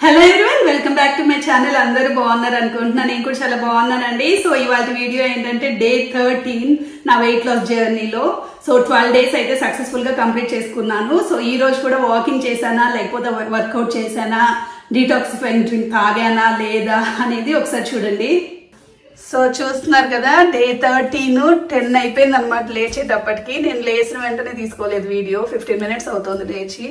Hello everyone, welcome back to my channel. అందరూ బాగున్నారు అనుకుంటున్నాను. నేను కూడా చాలా బాగున్నానండి. సో ఇవాళ వీడియో ఏంటంటే డే 13 నా వెయిట్ లాస్ జర్నీలో. సో 12 డేస్ అయితే సక్సెస్ఫుల్ గా కంప్లీట్ చేసుకున్నాను. సో ఈ రోజు కూడా వాకింగ్ చేశానా లేకపోతే వర్కౌట్ చేశానా, డీటాక్సిఫైయింగ్ డ్రింక్ తాగానా లేదా అనేది ఒకసారి చూడండి. సో చూస్తున్నారు కదా, డే 10 అయిపోయింది అనమాట. లేచేటప్పటికి నేను లేచిన వెంటనే తీసుకోలేదు వీడియో. 15 మినిట్స్ అవుతుంది లేచి.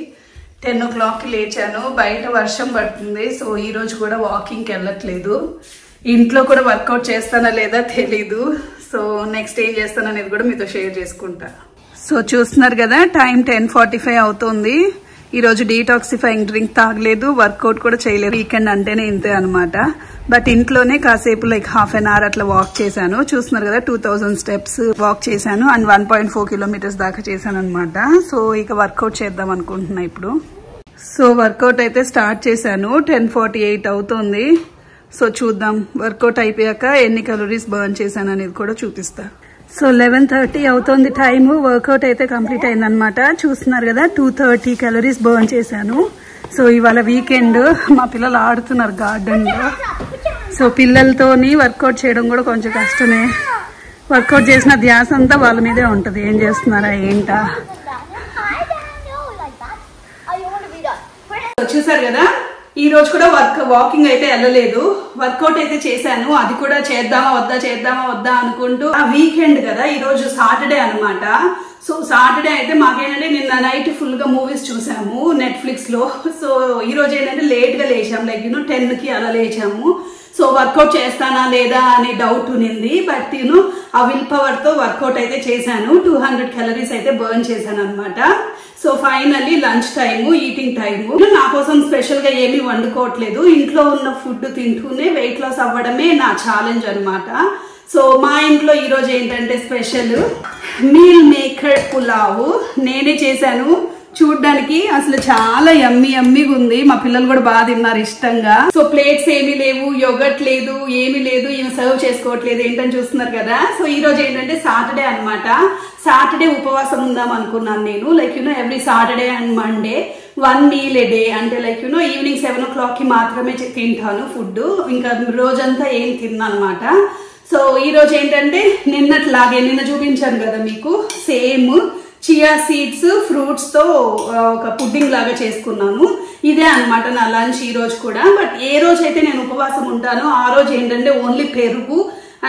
10 o'clockకి లేచాను. బయట వర్షం పడుతుంది. సో ఈ రోజు కూడా వాకింగ్కి వెళ్ళట్లేదు. ఇంట్లో కూడా వర్కౌట్ చేస్తానా లేదా తెలీదు. సో నెక్స్ట్ ఏం చేస్తాను అనేది కూడా మీతో షేర్ చేసుకుంటా. సో చూస్తున్నారు కదా, టైం 10:45 అవుతుంది. ఈ రోజు డీటాక్సిఫైయింగ్ డ్రింక్ తాగలేదు, వర్కౌట్ కూడా చేయలేదు. వీకెండ్ అంటేనే ఇంతే అనమాట. బట్ ఇంట్లోనే కాసేపు లైక్ హాఫ్ అన్ అవర్ అట్లా వాక్ చేశాను. చూస్తున్నారు కదా, 2000 steps వాక్ చేశాను అండ్ 1.4 kilometers దాకా చేశాను అనమాట. సో ఇక వర్కౌట్ చేద్దాం అనుకుంటున్నా ఇప్పుడు. సో వర్కౌట్ అయితే స్టార్ట్ చేశాను. 10:48 అవుతుంది. సో చూద్దాం వర్కౌట్ అయిపోయాక ఎన్ని క్యాలరీస్ బర్న్ చేశాను అనేది కూడా చూపిస్తా. సో 11:30 అవుతుంది టైము. వర్కౌట్ అయితే కంప్లీట్ అయిందనమాట. చూస్తున్నారు కదా, 230 క్యాలరీస్ బర్న్ చేశాను. సో ఇవాళ వీకెండ్, మా పిల్లలు ఆడుతున్నారు గార్డెన్ లో. సో పిల్లలతోని వర్కౌట్ చేయడం కూడా కొంచెం కష్టమే. వర్కౌట్ చేసిన ధ్యాస అంతా వాళ్ళ మీదే ఉంటది. ఏం చేస్తున్నారా ఏంటా. చూసారు కదా, ఈ రోజు కూడా వాకింగ్ అయితే వెళ్ళలేదు. వర్కౌట్ అయితే చేశాను. అది కూడా చేద్దామా వద్దా అనుకుంటూ. ఆ వీకెండ్ కదా, ఈ రోజు సాటర్డే అనమాట. సో సాటర్డే అయితే మాకేంటంటే నిన్న నైట్ ఫుల్ గా మూవీస్ చూసాము నెట్ఫ్లిక్స్ లో. సో ఈ రోజు ఏంటంటే లేట్ గా లేచాము, లైక్ 10కి అలా లేచాము. సో వర్కౌట్ చేస్తానా లేదా అని డౌట్ ఉన్నింది. బట్ ఆ విల్ పవర్ తో వర్కౌట్ అయితే చేశాను. 200 క్యాలరీస్ అయితే బర్న్ చేశాను అనమాట. So finally lunch time, eating time. నా కోసం స్పెషల్ గా ఏమీ వండుకోవట్లేదు. ఇంట్లో ఉన్న ఫుడ్ తింటూనే వెయిట్ లాస్ అవ్వడమే నా ఛాలెంజ్ అనమాట. సో మా ఇంట్లో ఈ రోజు ఏంటంటే స్పెషల్ మీల్ మేకర్ పులావ్ నేనే చేశాను. చూడ్డానికి అసలు చాలా యమ్మీగా ఉంది. మా పిల్లలు కూడా బాగా తిన్నారు ఇష్టంగా. సో ప్లేట్స్ ఏమీ లేవు, యోగట్ లేదు, ఏమీ లేదు, ఇవి సర్వ్ చేసుకోవట్లేదు. ఏంటని చూస్తున్నారు కదా. సో ఈ రోజు ఏంటంటే సాటర్డే అనమాట. సాటర్డే ఉపవాసం ఉందాం అనుకున్నాను నేను. Like every Saturday and Monday 1 meal a day. అంటే లైక్ ఈవినింగ్ 7 o'clockకి మాత్రమే తింటాను ఫుడ్. ఇంకా రోజంతా ఏం తిన్నా అనమాట. సో ఈ రోజు ఏంటంటే నిన్నట్లాగే, నిన్న చూపించాను కదా మీకు, సేమ్ చియా సీడ్స్ ఫ్రూట్స్ తో ఒక పుడ్డింగ్ లాగా చేసుకున్నాను. ఇదే అనమాట నా లంచ్ ఈ రోజు కూడా. బట్ ఏ రోజు అయితే నేను ఉపవాసం ఉంటానో ఆ రోజు ఏంటంటే ఓన్లీ పెరుగు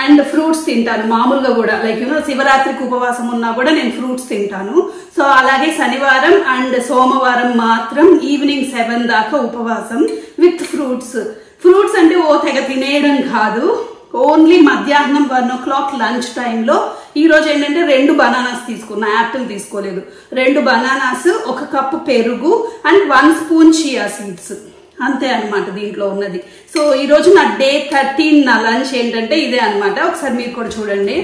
అండ్ ఫ్రూట్స్ తింటాను. మామూలుగా కూడా లైక్ శివరాత్రికి ఉపవాసం ఉన్నా కూడా నేను ఫ్రూట్స్ తింటాను. సో అలాగే శనివారం అండ్ సోమవారం మాత్రం ఈవినింగ్ 7 దాకా ఉపవాసం విత్ ఫ్రూట్స్. ఫ్రూట్స్ అంటే తెగ తినేయడం కాదు, ఓన్లీ మధ్యాహ్నం 1 o'clock లంచ్ టైంలో. ఈ రోజు ఏంటంటే 2 బనానాస్ తీసుకున్నా, యాపిల్ తీసుకోలేదు. 2 బనానాస్, 1 కప్పు పెరుగు అండ్ 1 spoon చియా సీడ్స్, అంతే అనమాట దీంట్లో ఉన్నది. సో ఈ రోజు నా డే 13 నా లంచ్ ఏంటంటే ఇదే అనమాట. ఒకసారి మీరు కూడా చూడండి.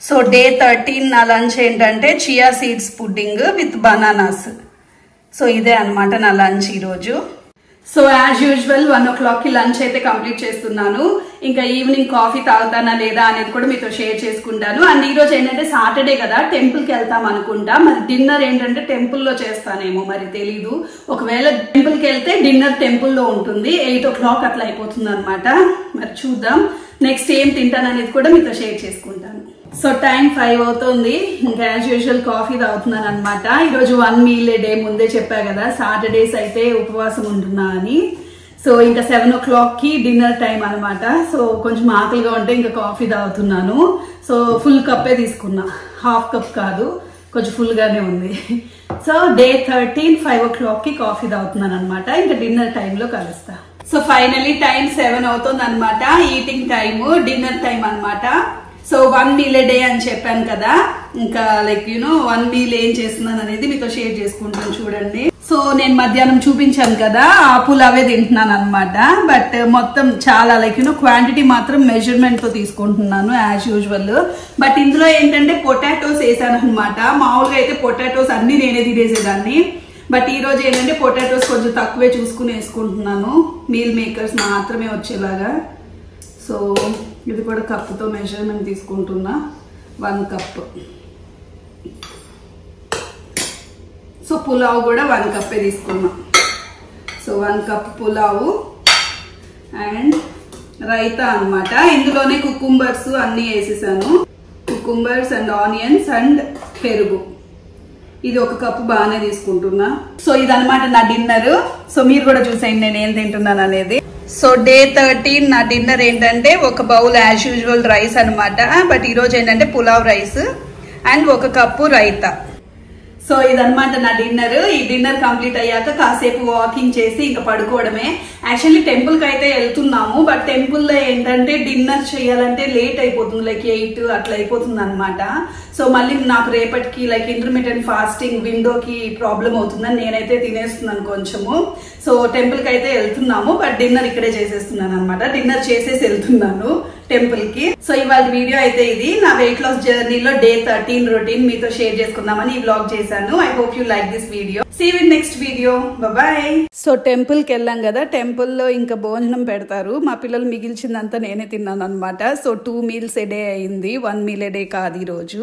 సో డే 13 నా లంచ్ ఏంటంటే chia seeds pudding with bananas. So ఇదే అనమాట నా లంచ్ ఈ రోజు. సో యాజ్ యూజువల్ 1 o'clockకి లంచ్ అయితే కంప్లీట్ చేస్తున్నాను. ఇంకా ఈవినింగ్ కాఫీ తాగుతానా లేదా అనేది కూడా మీతో షేర్ చేసుకుంటాను. అండ్ ఈ రోజు ఏంటంటే సాటర్డే కదా, టెంపుల్కి వెళ్తాం అనుకుంటా. మరి డిన్నర్ ఏంటంటే టెంపుల్లో చేస్తానేమో, మరి తెలీదు. ఒకవేళ టెంపుల్కి వెళ్తే డిన్నర్ టెంపుల్లో ఉంటుంది. 8 o'clock అట్లా అయిపోతుంది అనమాట. మరి చూద్దాం నెక్స్ట్ ఏం తింటాను అనేది కూడా మీతో షేర్ చేసుకుంటాను. సో టైం 5 అవుతుంది. ఇంకా యాజ్ యూజువల్ కాఫీ తాగుతున్నాను అనమాట. ఈరోజు 1 meal a day ముందే చెప్పా కదా, సాటర్డేస్ అయితే ఉపవాసం ఉంటున్నా అని. సో ఇంకా 7 o'clockకి డిన్నర్ టైం అనమాట. సో కొంచెం ఆకలిగా ఉంటే ఇంకా కాఫీ తాగుతున్నాను. సో ఫుల్ కప్పే తీసుకున్నా, హాఫ్ కప్ కాదు, కొంచెం ఫుల్ గానే ఉంది. సో డే 13 5 o'clockకి కాఫీ తాగుతున్నాను అనమాట. ఇంకా డిన్నర్ టైంలో కలుస్తా. సో ఫైనలీ టైం 7 అవుతుంది అనమాట. ఈటింగ్ టైము, డిన్నర్ టైం అనమాట. సో 1 meal a day అని చెప్పాను కదా, ఇంకా లైక్ 1 meal ఏం చేస్తున్నాను అనేది మీతో షేర్ చేసుకుంటాను చూడండి. సో నేను మధ్యాహ్నం చూపించాను కదా, ఆ పులావే తింటున్నాను అనమాట. బట్ మొత్తం చాలా లైక్ క్వాంటిటీ మాత్రం మెజర్మెంట్ తో తీసుకుంటున్నాను యాజ్ యూజువల్. బట్ ఇందులో ఏంటంటే పొటాటోస్ వేసాను అనమాట. మామూలుగా అయితే పొటాటోస్ అన్ని నేనే తినేసేదాన్ని. బట్ ఈ రోజు ఏంటంటే పొటాటోస్ కొంచెం తక్కువే చూసుకుని వేసుకుంటున్నాను, మీల్ మేకర్స్ మాత్రమే వచ్చేలాగా. సో ఇది కూడా కప్పుతో మెజర్మెంట్ తీసుకుంటున్నా, 1 cup. సో పులావ్ కూడా 1 cup తీసుకున్నా. So 1 cup pulao and raita అన్నమాట. ఇందులోనే కుకుంబర్స్ అన్ని వేసేసాను. కుకుంబర్స్ అండ్ ఆనియన్స్ అండ్ పెరుగు. ఇది 1 కప్పు బాగానే తీసుకుంటున్నా. సో ఇదన్నమాట నా డిన్నర్. సో మీరు కూడా చూసేయండి నేను ఏం తింటున్నాను అనేది. సో డే 13 నా డిన్నర్ ఏంటంటే 1 బౌల్ యాజ్ యూజువల్ రైస్ అనమాట. బట్ ఈరోజు ఏంటంటే pulao rice and 1 cup raita. So ఇదన్నమాట నా డిన్నర్. ఈ డిన్నర్ కంప్లీట్ అయ్యాక కాసేపు వాకింగ్ చేసి ఇంకా పడుకోవడమే. యాక్చువల్లీ టెంపుల్ కి అయితే వెళ్తున్నాము. బట్ టెంపుల్ లో ఏంటంటే డిన్నర్ చేయాలంటే లేట్ అయిపోతుంది, లైక్ 8 అట్లా అయిపోతుంది అనమాట. సో మళ్ళీ నాకు రేపటికి లైక్ ఇంటర్మీడియట్ ఫాస్టింగ్ విండోకి ప్రాబ్లం అవుతుందని నేనైతే తినేస్తున్నాను కొంచెము. సో టెంపుల్ కి అయితే వెళ్తున్నాము, బట్ డిన్నర్ ఇక్కడే చేసేస్తున్నాను అనమాట. డిన్నర్ చేసేసి వెళ్తున్నాను టెంపుల్ కి. సో ఇవాళ వీడియో అయితే ఇది నా వెయిట్ లాస్ జర్నీలో డే 13 రొటీన్ మీతో షేర్ చేసుకుందామని ఈ వ్లాగ్ చేశాను. I hope you like this video. See you in next video. Bye. So temple కి వెళ్ళాం కదా, టెంపుల్లో ఇంకా భోజనం పెడతారు. మా పిల్లలు మిగిల్చిందంతా నేనే తిన్నాను అనమాట. సో 2 మీల్స్ ఏ డే అయింది, 1 మీల్ ఏ డే కాదు ఈ రోజు.